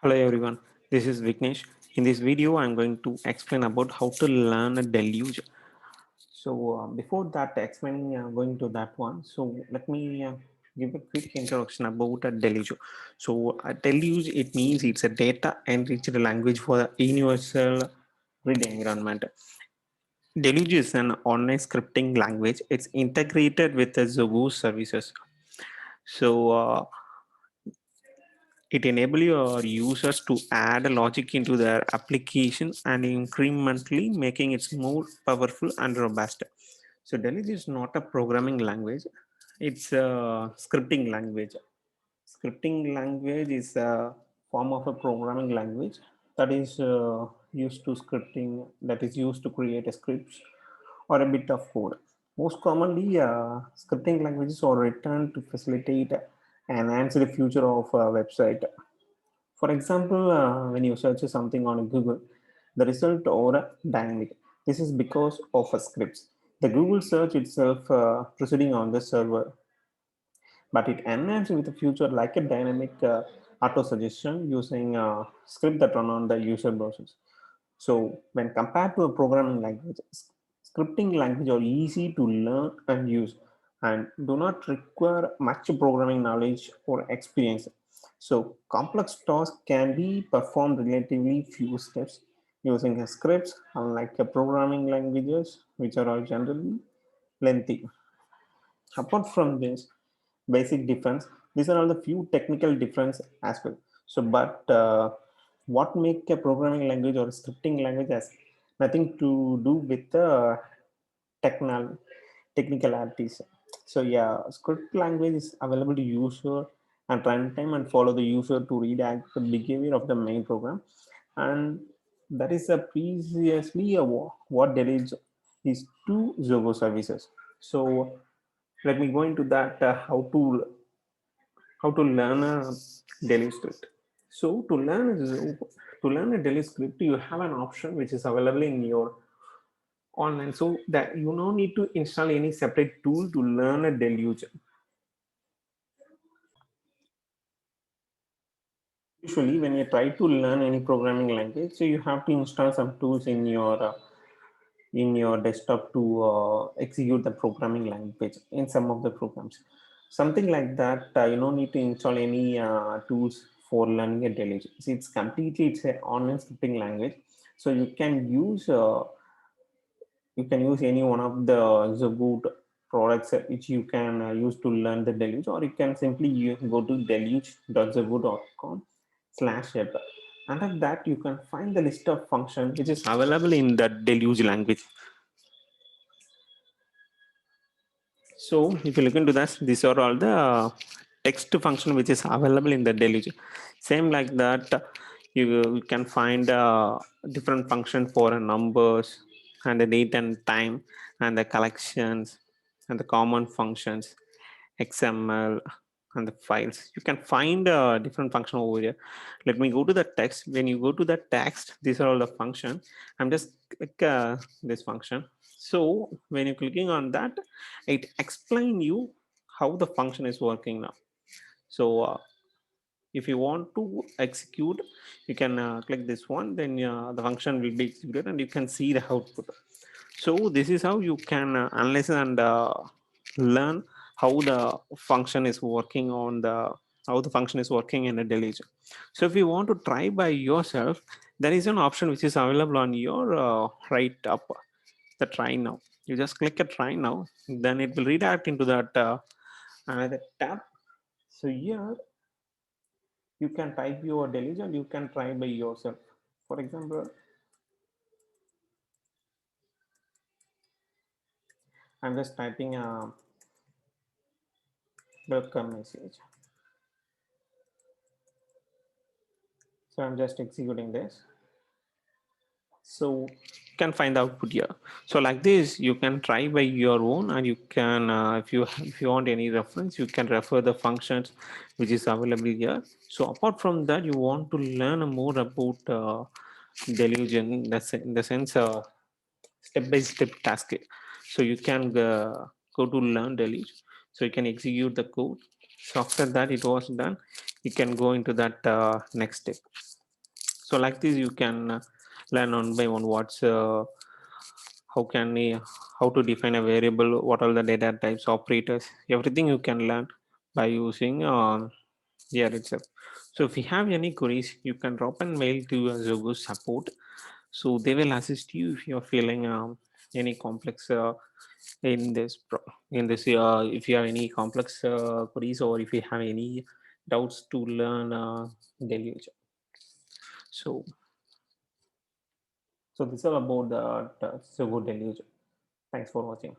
Hello everyone, this is Vignesh. In this video, I'm going to explain about how to learn a deluge. So before that, explaining going to that one, so let me give a quick introduction about a deluge. So a deluge, it means it's a data enriched language for the universal grid environment. Deluge is an online scripting language. It's integrated with the Zoho services. So it enables your users to add logic into their application and incrementally making it more powerful and robust. So Deluge is not a programming language, it's a scripting language. Scripting language is a form of a programming language that is used to scripting, that is used to create a scripts or a bit of code. Most commonly, scripting languages are written to facilitate and enhance the future of a website. For example, when you search something on Google, the result are dynamic. This is because of a scripts. The Google search itself proceeding on the server, but it enhances with a feature like a dynamic auto suggestion using script that run on the user browsers. So when compared to a programming language, scripting language are easy to learn and use and do not require much programming knowledge or experience. So complex tasks can be performed relatively few steps using a scripts, unlike a programming languages, which are all generally lengthy. Apart from this basic difference, these are all the few technical difference as well. So but what make a programming language or a scripting language has nothing to do with the technical technicalities. So yeah, script language is available to user and runtime and follow the user to redact the behavior of the main program, and that is a previously what there is two Zoho services. So let me go into that how to learn a Delhi script. So to learn a Delhi script, you have an option which is available in your online, so that you don't need to install any separate tool to learn a Deluge. Usually, when you try to learn any programming language, so you have to install some tools in your desktop to execute the programming language in some of the programs. Something like that, you don't need to install any tools for learning a Deluge. See, it's an online scripting language, so you can use any one of the Zogo products which you can use to learn the Deluge, or you can simply go to deluge.zogo.com/app. Under that, you can find the list of functions which is available in the Deluge language. So if you look into that, these are all the text function which is available in the Deluge. Same like that, you can find different function for numbers and the date and time and the collections and the common functions, XML and the files. You can find a different function over here. Let me go to the text. When you go to the text, these are all the function. I'm just click this function. So when you're clicking on that, it explain you how the function is working now. So if you want to execute, you can click this one, then the function will be executed and you can see the output. So this is how you can analyze and learn how the function is working on the how the function is working in a Deluge. So if you want to try by yourself, there is an option which is available on your right up, the try now. You just click a try now, then it will redirect into that another tab. So here you can type your Deluge and you can try by yourself. For example, I'm just typing a welcome message. So I'm just executing this. So you can find the output here. So like this, you can try by your own, and you can, if you want any reference, you can refer the functions which is available here. So apart from that, you want to learn more about Deluge in the sense step by step task. So you can go to learn Deluge. So you can execute the code. So after that, it was done. You can go into that next step. So like this, you can learn one by one what's how can we how to define a variable, what are the data types, operators, everything you can learn by using here itself. So if you have any queries, you can drop an mail to Zogo support. So they will assist you if you're feeling any complex in this if you have any complex queries, or if you have any doubts to learn Deluge. So so this is all about the Zogo Deluge. Thanks for watching.